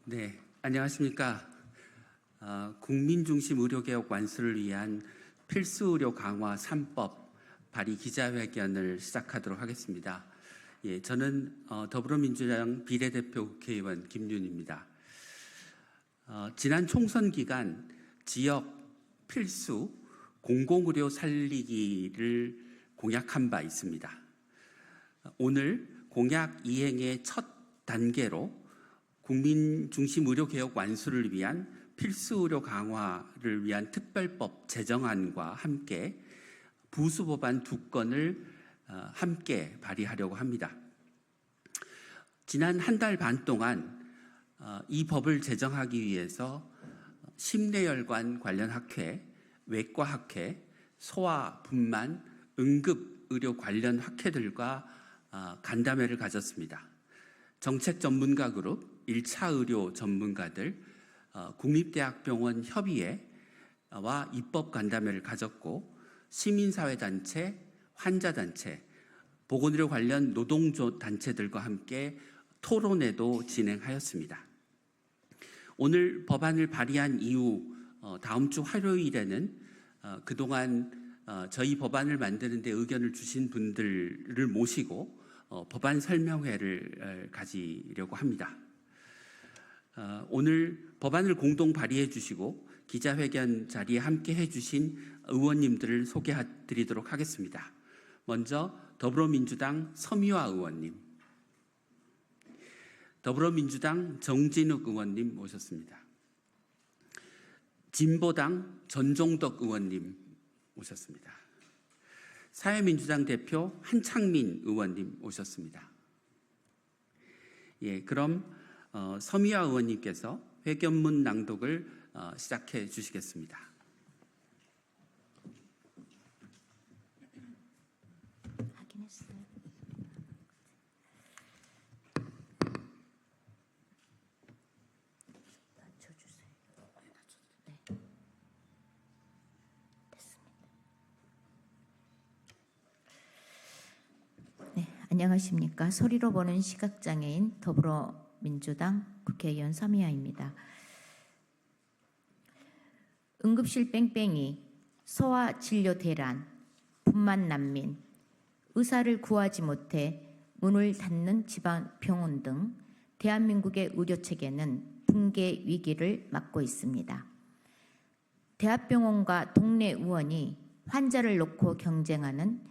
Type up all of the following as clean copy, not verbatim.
네, 안녕하십니까. 국민중심 의료개혁 완수를 위한 필수의료 강화 3법 발의 기자회견을 시작하도록 하겠습니다. 예, 저는 더불어민주당 비례대표 국회의원 김윤입니다. 지난 총선 기간 지역 필수 공공의료 살리기를 공약한 바 있습니다. 오늘 공약 이행의 첫 단계로 국민중심 의료개혁 완수를 위한 필수의료 강화를 위한 특별법 제정안과 함께 부수법안 2건을 함께 발의하려고 합니다. 지난 한 달 반 동안 이 법을 제정하기 위해서 심내혈관 관련 학회, 외과 학회, 소아, 분만, 응급의료 관련 학회들과 간담회를 가졌습니다. 정책 전문가 그룹, 1차 의료 전문가들, 국립대학병원 협의회와 입법 간담회를 가졌고 시민사회단체, 환자단체, 보건의료 관련 노동조 단체들과 함께 토론회도 진행하였습니다. 오늘 법안을 발의한 이후 다음 주 화요일에는 그동안 저희 법안을 만드는 데 의견을 주신 분들을 모시고 법안 설명회를 가지려고 합니다. 오늘 법안을 공동 발의해 주시고 기자회견 자리에 함께 해주신 의원님들을 소개해 드리도록 하겠습니다. 먼저 더불어민주당 서미화 의원님, 더불어민주당 정진욱 의원님 모셨습니다. 진보당 전종덕 의원님 모셨습니다. 사회민주당 대표 한창민 의원님 오셨습니다. 예, 그럼 서미화 의원님께서 회견문 낭독을 시작해 주시겠습니다. 확인했어요. 낮춰주세요. 네, 됐습니다. 네, 안녕하십니까. 소리로 보는 시각장애인 더불어민주당 국회의원 서미화입니다. 응급실 뺑뺑이, 소아진료 대란, 분만 난민, 의사를 구하지 못해 문을 닫는 지방병원 등 대한민국의 의료체계는 붕괴 위기를 맞고 있습니다. 대학병원과 동네 의원이 환자를 놓고 경쟁하는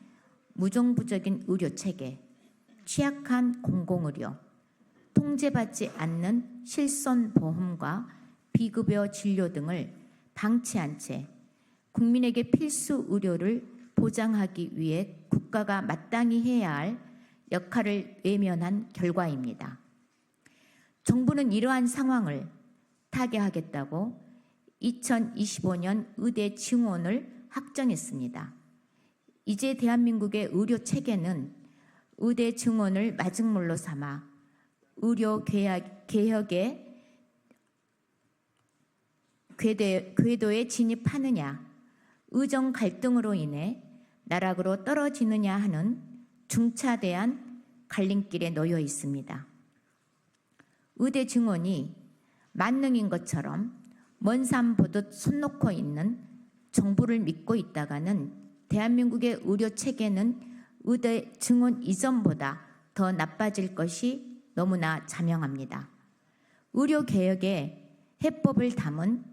무정부적인 의료체계, 취약한 공공의료, 통제받지 않는 실손보험과 비급여 진료 등을 방치한 채 국민에게 필수 의료를 보장하기 위해 국가가 마땅히 해야 할 역할을 외면한 결과입니다. 정부는 이러한 상황을 타개하겠다고 2025년 의대 증원을 확정했습니다. 이제 대한민국의 의료 체계는 의대 증원을 마중물로 삼아 의료 개혁의 궤도에 진입하느냐, 의정 갈등으로 인해 나락으로 떨어지느냐 하는 중차대한 갈림길에 놓여 있습니다. 의대 증원이 만능인 것처럼 먼 산 보듯 손 놓고 있는 정부를 믿고 있다가는 대한민국의 의료 체계는 의대 증원 이전보다 더 나빠질 것이 너무나 자명합니다. 의료 개혁의 해법을 담은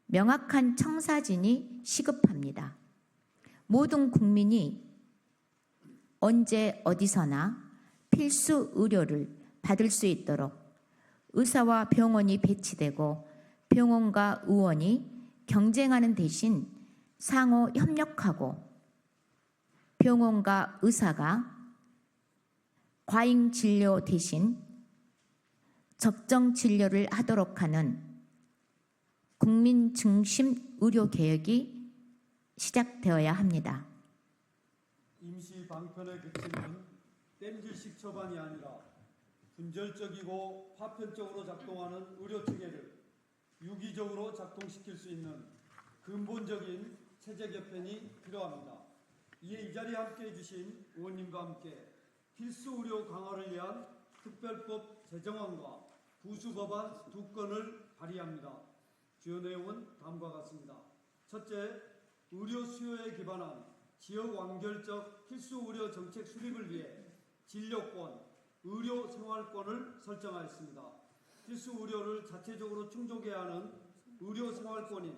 명확한 청사진이 시급합니다. 모든 국민이 언제 어디서나 필수 의료를 받을 수 있도록 의사와 병원이 배치되고 병원과 의원이 경쟁하는 대신 상호 협력하고 병원과 의사가 과잉 진료 대신 적정 진료를 하도록 하는 국민 중심 의료 개혁이 시작되어야 합니다. 임시 방편의 규칙은 땜질식 처방이 아니라 분절적이고 파편적으로 작동하는 의료 체계를 유기적으로 작동시킬 수 있는 근본적인 체제 개편이 필요합니다. 이에 이 자리에 함께해 주신 의원님과 함께 필수 의료 강화를 위한 특별법 제정안과 부수법안 2건을 발의합니다. 주요 내용은 다음과 같습니다. 첫째, 의료 수요에 기반한 지역 완결적 필수 의료 정책 수립을 위해 진료권, 의료 생활권을 설정하였습니다. 필수 의료를 자체적으로 충족해야 하는 의료 생활권인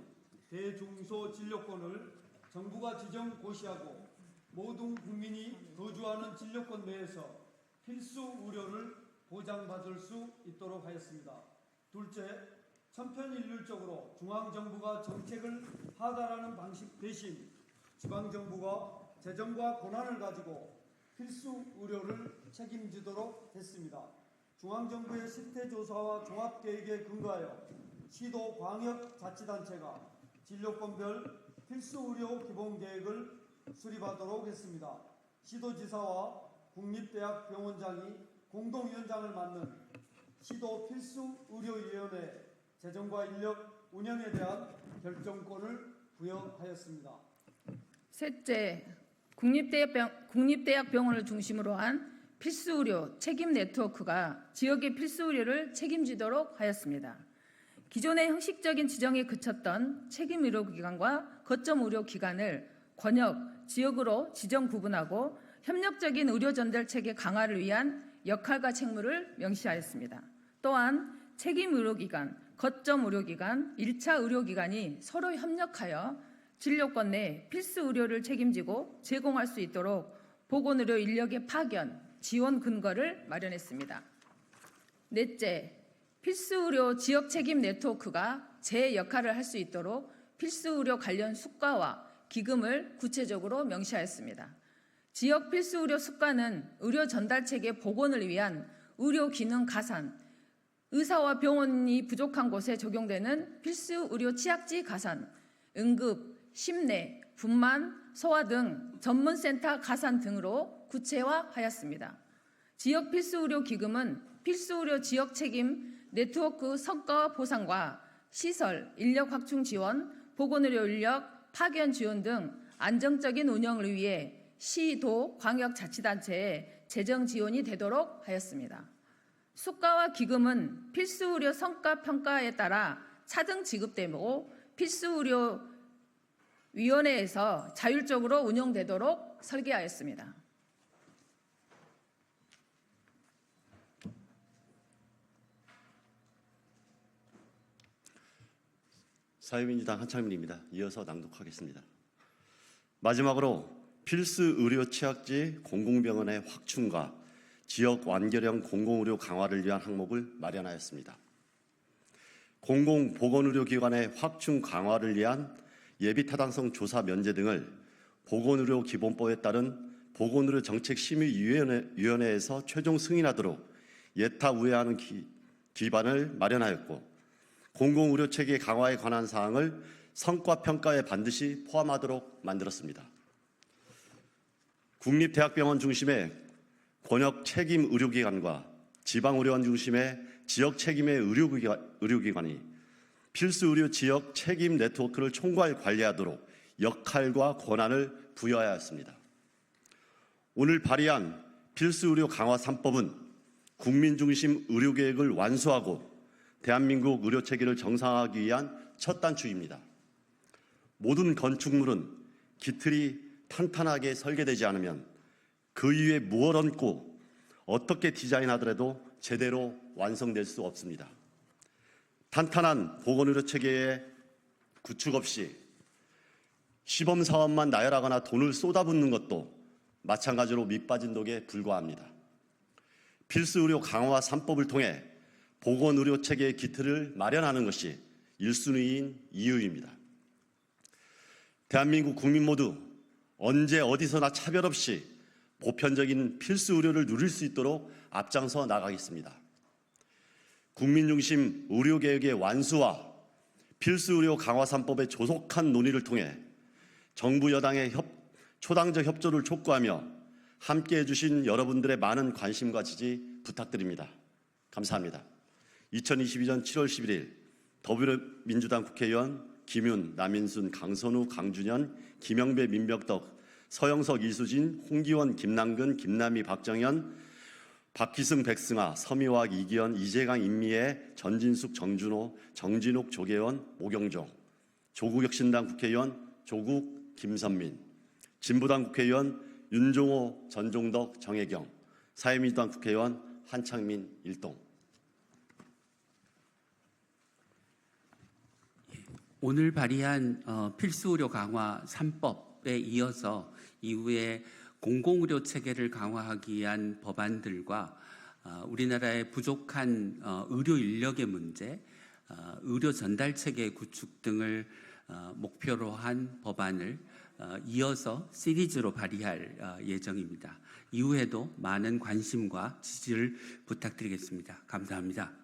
대중소 진료권을 정부가 지정 고시하고 모든 국민이 거주하는 진료권 내에서 필수 의료를 보장받을 수 있도록 하였습니다. 둘째, 천편일률적으로 중앙정부가 정책을 하달하는 방식 대신 지방정부가 재정과 권한을 가지고 필수 의료를 책임지도록 했습니다. 중앙정부의 실태조사와 종합계획에 근거하여 시도 광역자치단체가 진료권별 필수 의료 기본계획을 수립하도록 했습니다. 시도지사와 국립대학병원장이 공동위원장을 맡는 시도 필수의료위원회 재정과 인력 운영에 대한 결정권을 부여하였습니다. 셋째, 국립대학병원을 중심으로 한 필수의료 책임 네트워크가 지역의 필수의료를 책임지도록 하였습니다. 기존의 형식적인 지정에 그쳤던 책임의료기관과 거점의료기관을 권역, 지역으로 지정 구분하고 협력적인 의료 전달 체계 강화를 위한 역할과 책무를 명시하였습니다. 또한 책임 의료기관, 거점 의료기관, 1차 의료기관이 서로 협력하여 진료권 내 필수 의료를 책임지고 제공할 수 있도록 보건의료 인력의 파견, 지원 근거를 마련했습니다. 넷째, 필수의료 지역 책임 네트워크가 제 역할을 할 수 있도록 필수의료 관련 수가와 기금을 구체적으로 명시하였습니다. 지역 필수의료 수가는 의료 전달체계 복원을 위한 의료 기능 가산, 의사와 병원이 부족한 곳에 적용되는 필수의료 치약지 가산, 응급, 심내, 분만, 소아 등 전문센터 가산 등으로 구체화하였습니다. 지역 필수의료 기금은 필수의료 지역 책임 네트워크 성과 보상과 시설, 인력 확충 지원, 보건의료 인력 파견 지원 등 안정적인 운영을 위해 시도 광역자치단체에 재정 지원이 되도록 하였습니다. 수가와 기금은 필수의료 성과 평가에 따라 차등 지급되고 필수의료위원회에서 자율적으로 운영되도록 설계하였습니다. 사회민주당 한창민입니다. 이어서 낭독하겠습니다. 마지막으로 필수 의료 취약지 공공병원의 확충과 지역 완결형 공공의료 강화를 위한 항목을 마련하였습니다. 공공보건의료기관의 확충 강화를 위한 예비타당성 조사 면제 등을 보건의료기본법에 따른 보건의료정책심의위원회에서 최종 승인하도록 예타우회하는 기반을 마련하였고, 공공의료체계 강화에 관한 사항을 성과평가에 반드시 포함하도록 만들었습니다. 국립대학병원 중심의 권역 책임 의료기관과 지방의료원 중심의 지역 책임의 의료기관이 필수의료 지역 책임 네트워크를 총괄 관리하도록 역할과 권한을 부여하였습니다. 오늘 발의한 필수의료 강화 3법은 국민중심 의료계획을 완수하고 대한민국 의료체계를 정상화하기 위한 첫 단추입니다. 모든 건축물은 기틀이 탄탄하게 설계되지 않으면 그 위에 무엇 얹고 어떻게 디자인하더라도 제대로 완성될 수 없습니다. 탄탄한 보건의료체계의 구축 없이 시범사업만 나열하거나 돈을 쏟아붓는 것도 마찬가지로 밑빠진 독에 불과합니다. 필수의료 강화 3법을 통해 보건의료체계의 기틀을 마련하는 것이 1순위인 이유입니다. 대한민국 국민 모두 언제 어디서나 차별 없이 보편적인 필수의료를 누릴 수 있도록 앞장서 나가겠습니다. 국민중심 의료개혁의 완수와 필수의료 강화 3법의 조속한 논의를 통해 정부 여당의 초당적 협조를 촉구하며 함께해 주신 여러분들의 많은 관심과 지지 부탁드립니다. 감사합니다. 2022년 7월 11일 더불어민주당 국회의원 김윤, 남인순, 강선우, 강준현, 김영배, 민벽덕, 서영석, 이수진, 홍기원, 김남근, 김남희, 박정현, 박희승, 백승아, 서미화학, 이기현, 이재강, 임미애, 전진숙, 정준호, 정진욱, 조계원, 오경정, 조국혁신당 국회의원 조국, 김선민, 진보당 국회의원 윤종호, 전종덕, 정혜경, 사회민주당 국회의원 한창민, 일동. 오늘 발의한 필수의료 강화 3법에 이어서 이후에 공공의료 체계를 강화하기 위한 법안들과 우리나라의 부족한 의료 인력의 문제, 의료 전달 체계 구축 등을 목표로 한 법안을 이어서 시리즈로 발의할 예정입니다. 이후에도 많은 관심과 지지를 부탁드리겠습니다. 감사합니다.